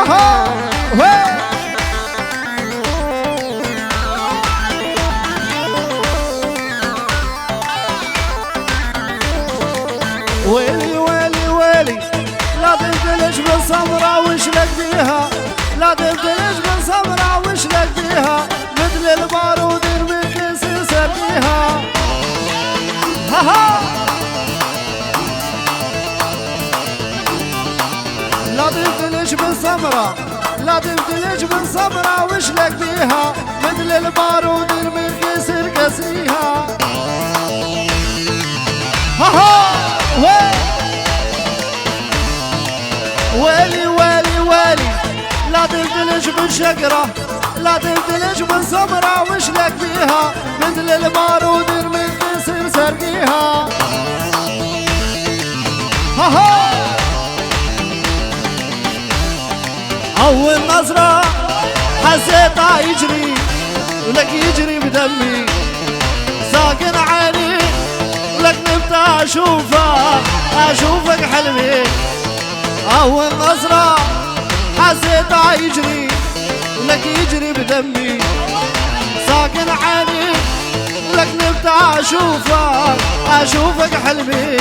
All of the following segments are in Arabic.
ها ويلي ويلي ويلي لا تبدلش بالصبرة وش لك فيها، لا تبدلش بالصبرة وش لك فيها، مثل البارود المكس يسريها. ها ها لا تبدلش بالصبرة، لا تبدلش بالصبرة وش لك فيها، مثل البارود المكس يكسريها. ها ها ويلي ويلي ويلي لا تبدلش بالشقرة، لا تبدلش بالصبرة وش لك فيها، مثل البارود المنكسر سرقيها. ها ها أول نظرة حسيتها يجري ولك يجري بدمي، ساكن عيني ولك نبت أشوفك حلمي. أول نظرة حسيتها يجري ولك يجري بدمي، ساكن عيني ولك نبت أشوفك حلمي.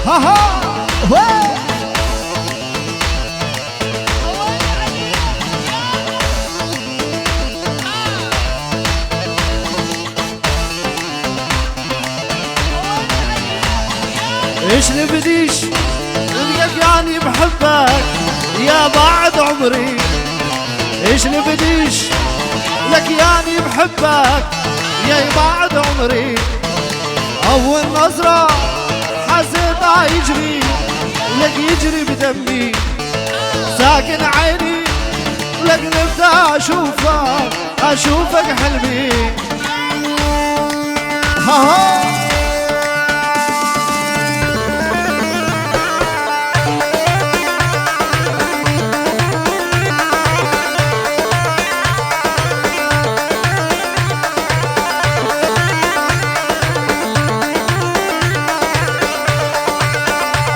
ها ها ايش نبديش بديك يعني بحبك يا بعد عمري، ايش نبديش لك يعني بحبك يا بعد عمري. اول نظرة حسيتها يجري لك يجري بدمي، ساكن عيني لك نبت أشوفك حلمي. ها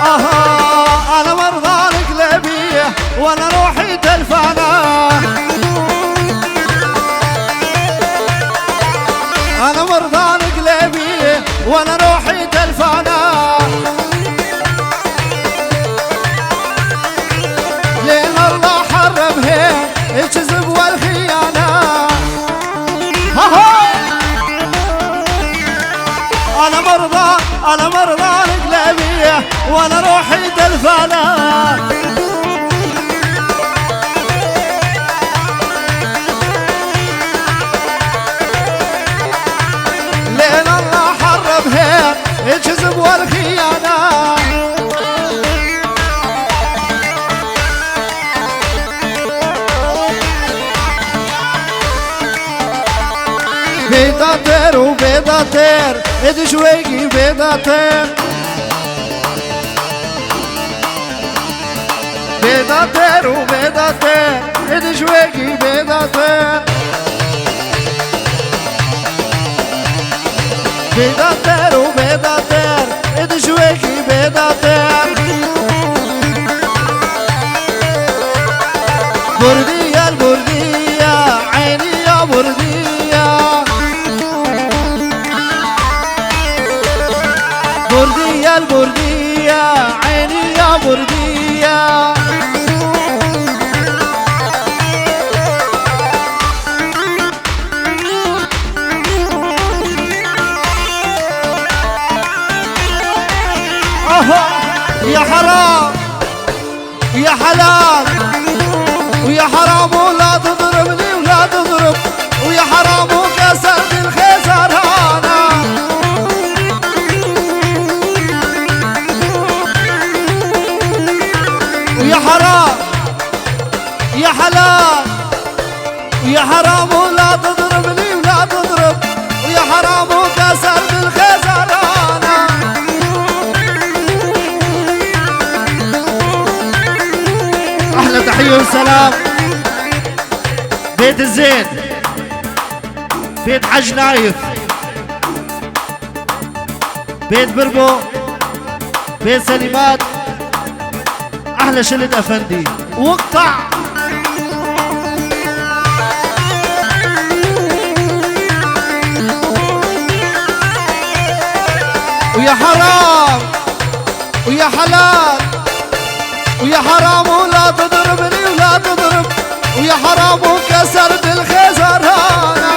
ها أنا مرضى القلبية وأنا روحي تلفانة، أنا مرضى القلبية وأنا روحي تلفانة، لين الله حرمها الكذب والخيانة. أنا مرضى القلبية وأنا روحي تلفانة، لين الله حرمها الكذب والخيانة. بيضة طير وبيضة طير اد شويقي بيضة طير، بيضة طير وبيضة طير اد شويقي بيضة طير، بيضة طير وبيضة طير اد شويقي بيضة طير. بردية البردية عيني يا بردية، بردية البردية عيني يا بردية. يا حرام يا حلال ويا حرام ولا تضربني ولا تضرب، ويا حرام وكسرت الخسرانة. ويا حرام يا حلال ويا حرام ولا تضربني ولا تضرب، ويا حرام وكسرت الخسرانة. تحية وسلام بيت الزين، بيت حج نايف، بيت بربو، بيت سليمات، احلى شلة افندي وقطع. ويا حرام ويا حلال ويا حرام ولا تضربني ولا تضرب، ويا حرام وكسرت الخزرانة.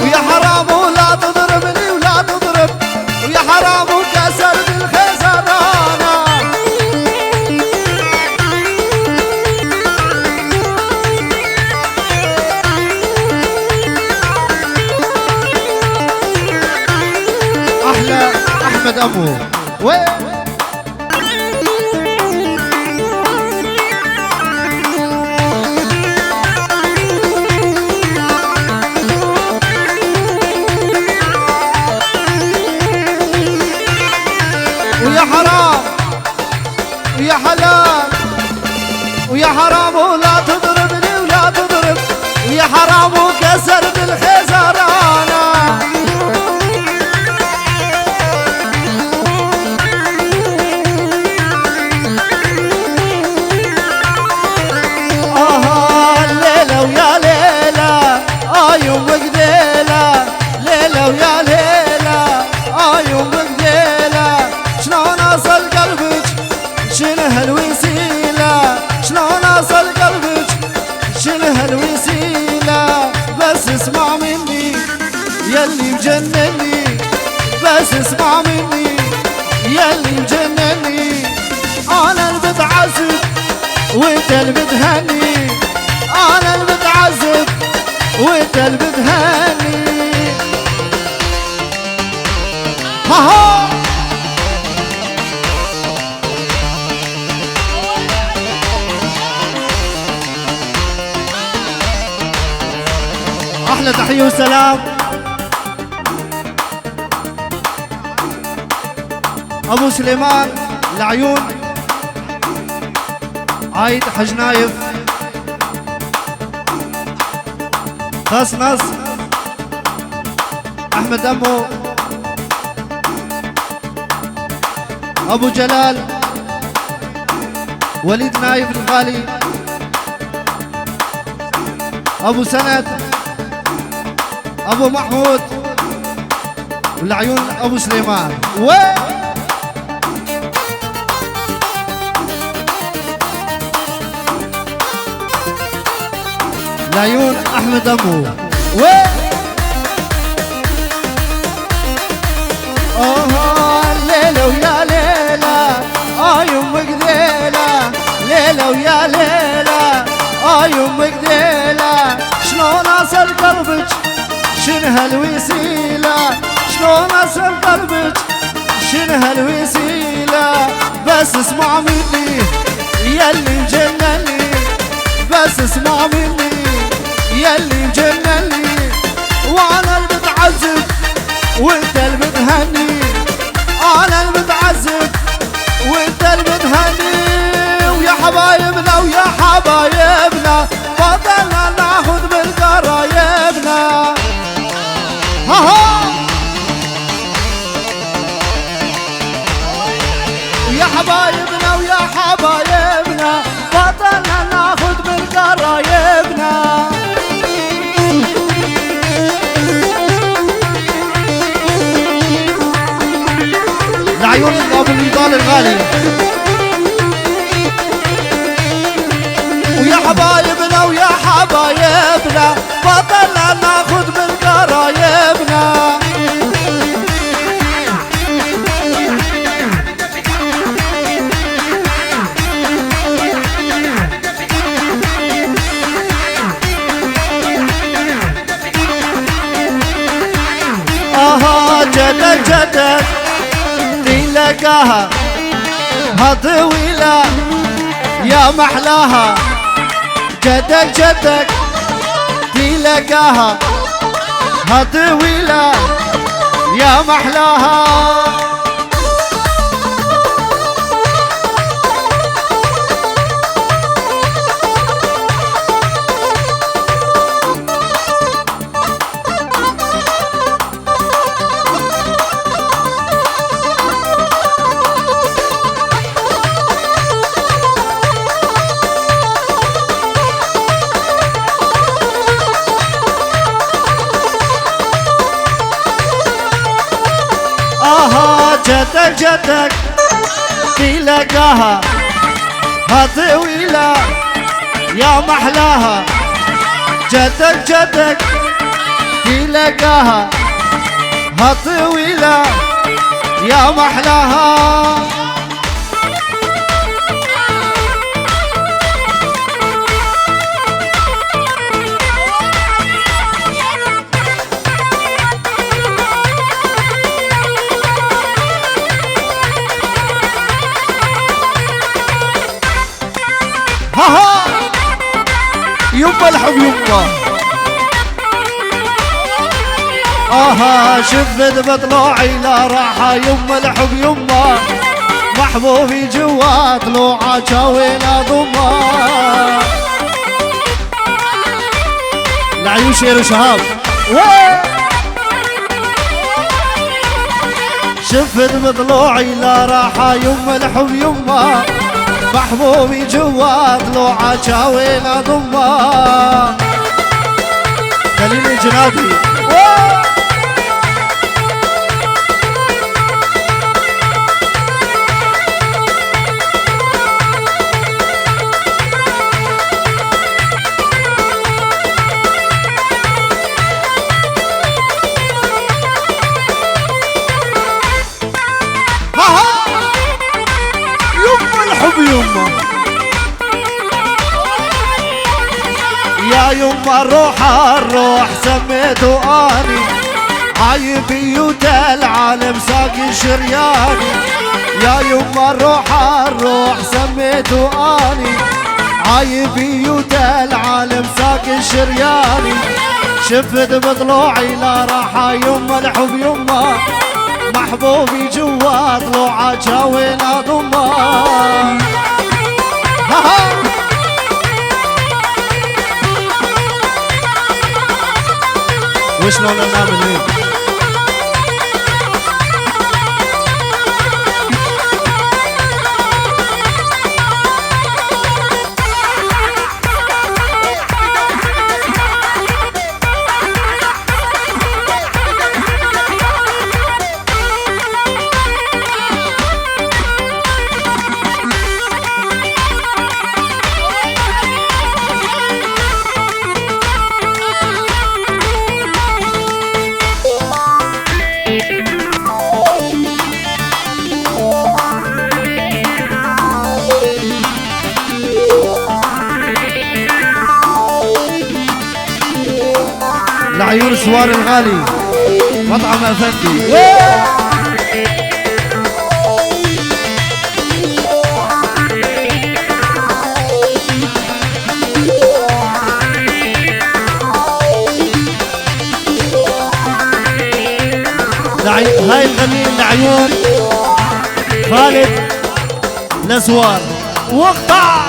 ويا حرام ولا تضربني ولا تضرب، ويا حرام وكسرت الخزرانة. أحلى أحمد أمو وين ويا حرام ويا حلال ويا حرام ولا تضربني ولا تضرب، ويا حرام وكسرت الخزرانة. الليلة ويا ليلة يوم قديلة، ليلة ويا ليلة يوم قديلة. شلون أصل قلبك شنو هالوسيلة، شلون أصل قلبك شنو هالوسيلة. بس اسمع مني يلي مجنني، بس اسمع مني يلي مجنني. أنا اللي بتعذب وانت اللي بتهني، أنا اللي بتعذب وانت اللي بتهني. ها أحلى تحية وسلام أبو سليمان العيون، عايد حج نايف، خصنص أحمد أمو، أبو جلال، وليد نايف الغالي، أبو سند، أبو محمود، والعيون أبو سليمان العيون أحمد أمو الليلة ويا ليلة يوم قديلة، ليلة ويا ليلة يوم قديلة. شلون أصل قلبك شنو هالوسيلة، شلون أصل قلبك شنو هالوسيلة. بس اسمع مني يلي مجنني، بس اسمع مني يلي مجنني. وانا اللي بتعذب وانت اللي بتهني، انا اللي بتعذب وانت اللي بتهني. ويا حبايبنا ويا حبايبنا بطلنا ناخذ بالقرايبنا. ويا حبايبنا ويا حبايبنا بطلنا ناخذ بالقرايبنا. العيون ابو النضال الغالي، ويا حبايبنا ويا حبايبنا بطلنا ناخذ بالقرايبنا. جدك جدك تلقاها طويلة يا محلاها، جدك جدك تلقاها طويلة يا محلاها. جدك جدك في لقاها طويلة يا محلاها جدك جدك في لقاها طويلة يا محلاها ها يما الحب يما شفت بطلوعي لا راحة يما الحب يما محبوبي جوا طلوعه جاوينا ضما العيون شير شهاب شفت بطلوعي لا راحة يما الحب يما محبوبي جوا طلوعه جاوينا ضما خليني جنابي يما يا يما الروح سميته اني عايب بيوت العالم ساقي شرياني يا يما الروح سميته اني عايب بيوت العالم ساقي شرياني شفت بضلوعي لا راحة يما الحب يما محبوبي جوا طلوعه جاوينا ضما وشلون ننام الليل العيون سوار الغالي مطعم افندي هاي الغنية العيون خالد نسوار وقطع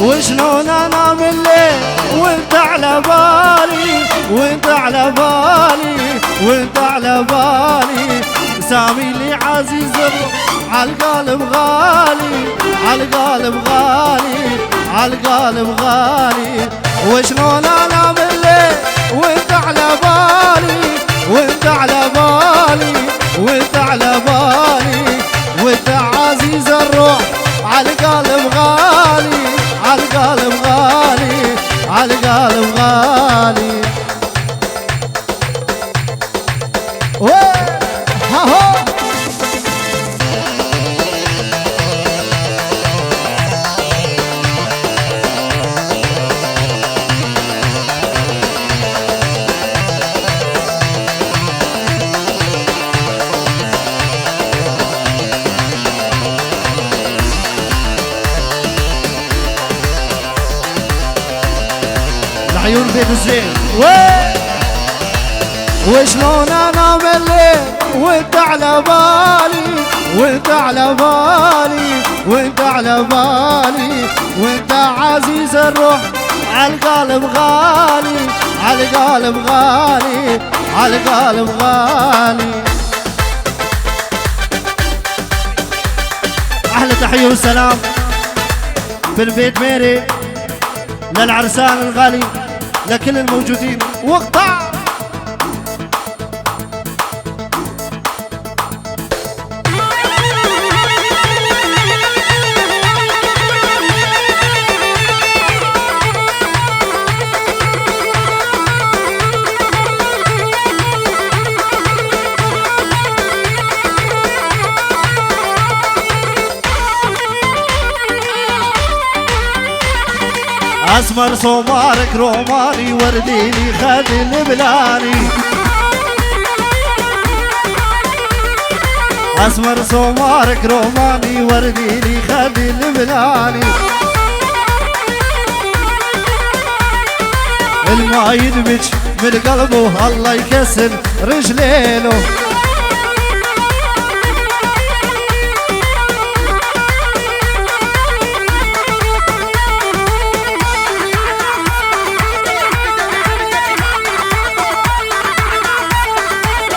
وشلون انام الليل وانت على بالي وانت على بالي وانت على بالي سامي لي عزيز عالقالب غالي عالقالب غالي عالقالب غالي وشلون انام الليل وانت على بالي وانت على بالي وانت على بالي وانت عزيز الروح عالقالب غالي عالقالب غالي عالقالب غالي ها هو عيون بيت الزين وشلون انام الليل وانت على بالي وانت على بالي وانت على بالي وانت عزيز الروح عالقالب غالي عالقالب غالي عالقالب غالي. احلى تحيه وسلام في البيت ميري للعرسان الغالي لكل الموجودين. واقطع اسمر صومارك روماني ورديني خذي البلاني. اسمر صومارك روماني ورديني خذي البلاني. الما يدمج من قلبه الله يكسر رجلينه.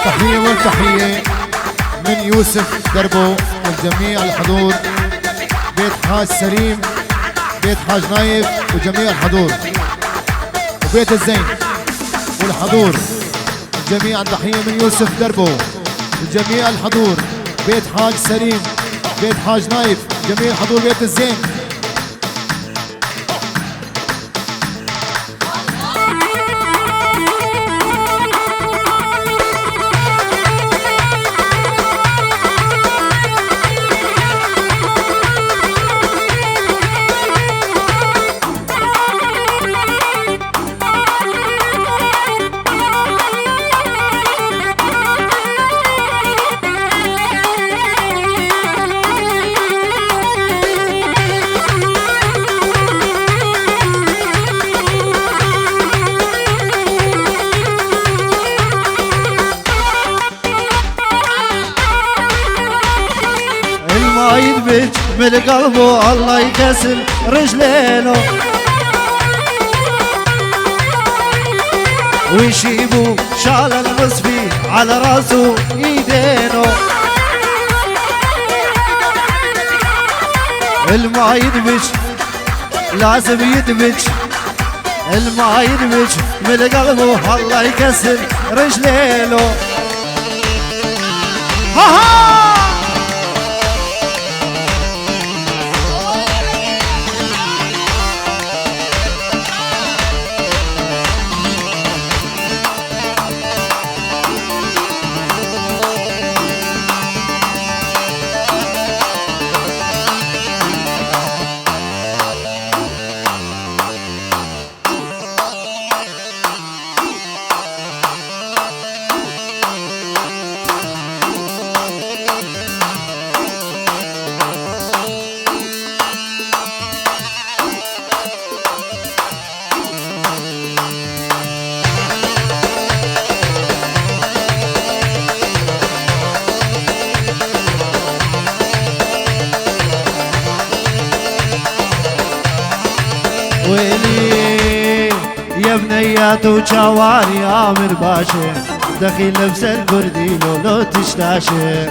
تحية والتحية من يوسف دربو والجميع الحضور، بيت حاج سليم، بيت حاج نايف وجميع الحضور، وبيت الزين والحضور جميعا. تحية من يوسف دربو وجميع الحضور، بيت حاج سليم، بيت حاج نايف، جميع الحضور، بيت الزين. يدبج من قلبه الله يكسر رجلينه. ويشيبوا شال المصفي على راسه ايدينه. الما يدبج لازم يدبج، الما يدبج من قلبه الله يكسر رجلينه. ها ها ويلي يا بنيات وشواري عامر باشا دخيل لبس الكردي لولو تشتاشي.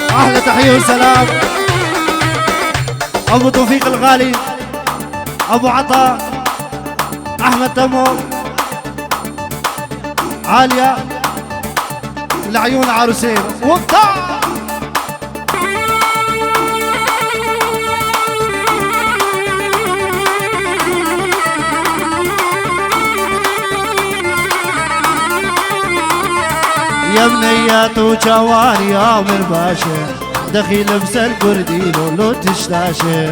احلى تحيه وسلام ابو توفيق الغالي، ابو عطا، احمد تمو، عاليه العيون عروسين. وقتها يا بنيات وجواري عامر باشا دخيل لبس الكردي لولو تشتاشي.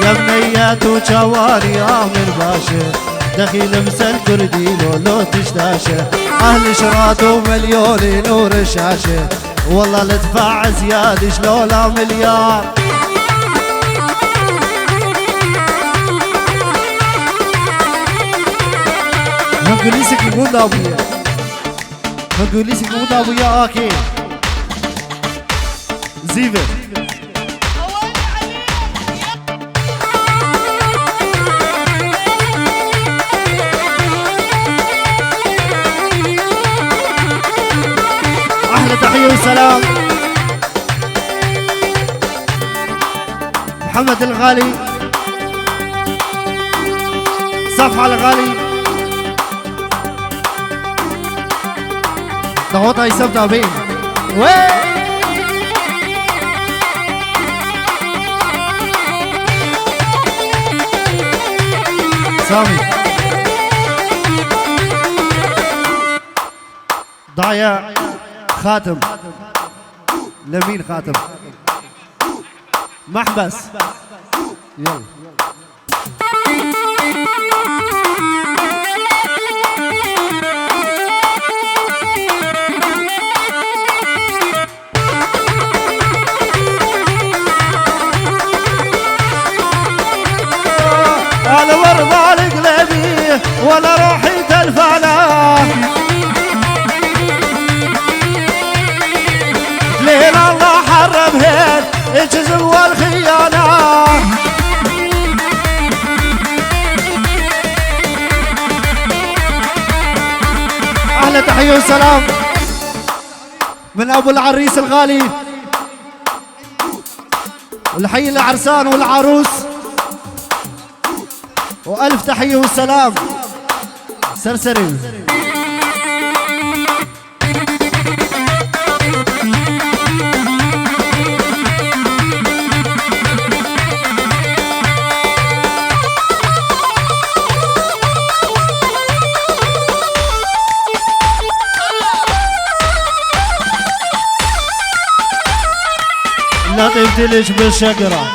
يا بنيات وجواري عامر باشا دخيل لبس الكردي لولو تشتاشي. اهل شراد ومليون نور الشاشه والله الدفاع زياد شلولا مليار. هنقول لي سكي مو ابويا، هنقول لي سكي مو ابويا. اوكي زيفر احلى تحيه وسلام محمد الغالي صفحة الغالي ضغطها يسبتها بين سامي ضايع خاتم لمين خاتم محبس يلا انا ورضى على قلبي ولا روحي تلفانه ليل الله حرم هيك الجزم والخيانة أحلى تحية وسلام من أبو العريس الغالي والحي العرسان والعروس وألف تحية وسلام سرسري لا تبتلش بالشقرة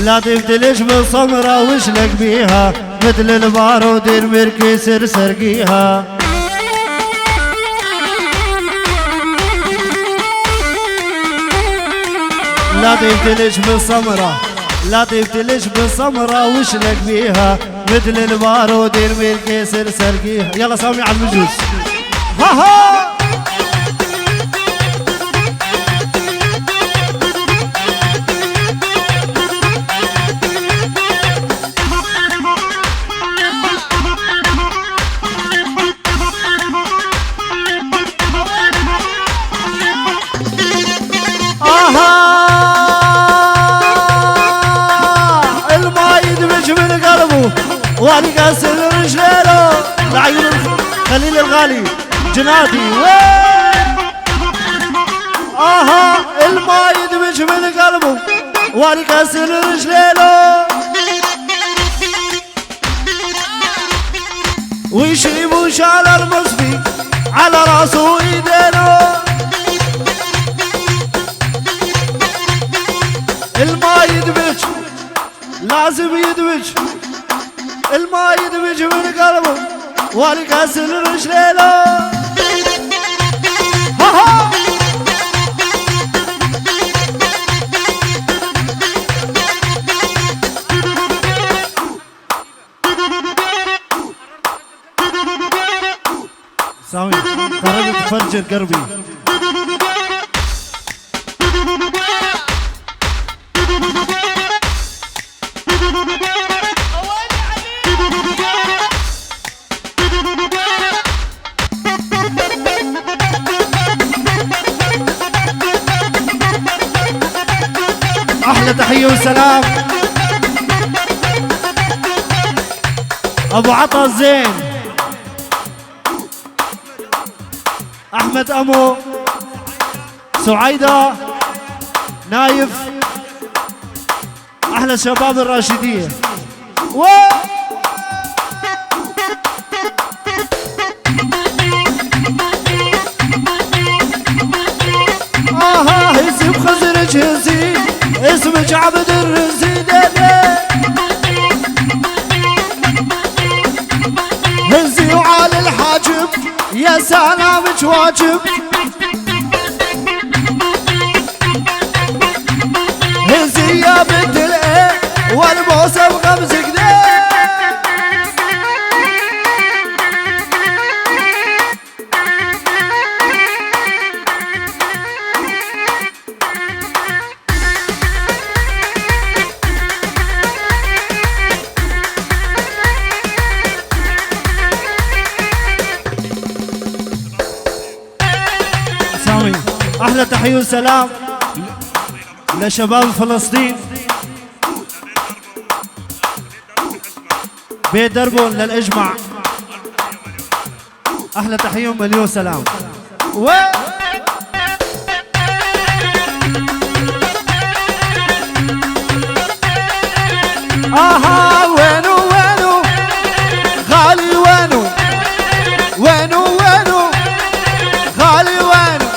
لا تبتلش بالصمرة وشلك بيها مثل البارود المركي سرقيها لا تبتلش بالصمرة لا تبتلش بالصمرة وشلك بيها مثل البارود المركي سرقيها يلا سامي على المجوز ها ها واني قاسل رجلينه لعيون خليل الغالي جنادي وين اها الماء يدمج من قلبه واني قاسل رجلينه ويشيب وشال المصفي على راسه وايدينه الماء يدمج لازم يدمج الماء يدمج من قلبه واني كاسل رجلينه ها ها سامي قررت تفجر قلبي احلى تحيه وسلام ابو عطا الزين احمد امو سعيده نايف احلى شباب الراشديه هزي بخزرج هزي اسمك عبد الرزي هزي وعلى الحاجب يا سلامك واجب هزي يا بنت الايه والبوسه بغمز كده احلى تحيه وسلام لشباب فلسطين بيت دربهم للاجمع. احلى تحيه ومليون سلام. اها وينو وينو غالي وينو وينو وينو غالي وينو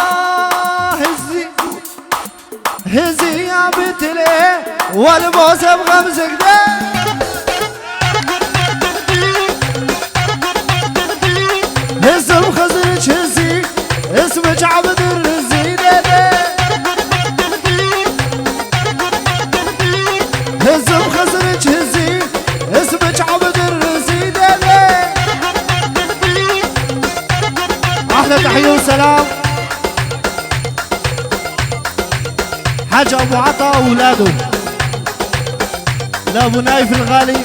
اها هزي هزي يا بتلي والبوسه بغمزك ده هز وخزرج هزي اسمك عبد الرزي ده هز وخزرج هزي اسمك عبد الرزي ده احلى تحيه وسلام حاج ابو عطا واولاده لابو نايف الغالي.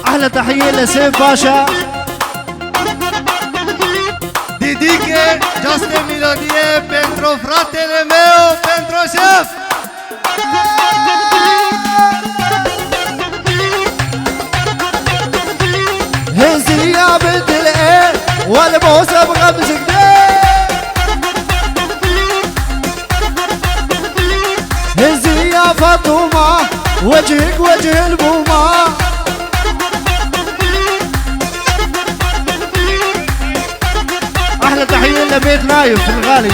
احلى تحيه لسيف باشا Dediche giuste melodie pentru fratele meu, pentru șef. هزي يا بنت الايه والبوسه بغمزك ده هزي يا فاطمه وجهك وجه البومه. احلى تحيه لبيت نايف الغالي.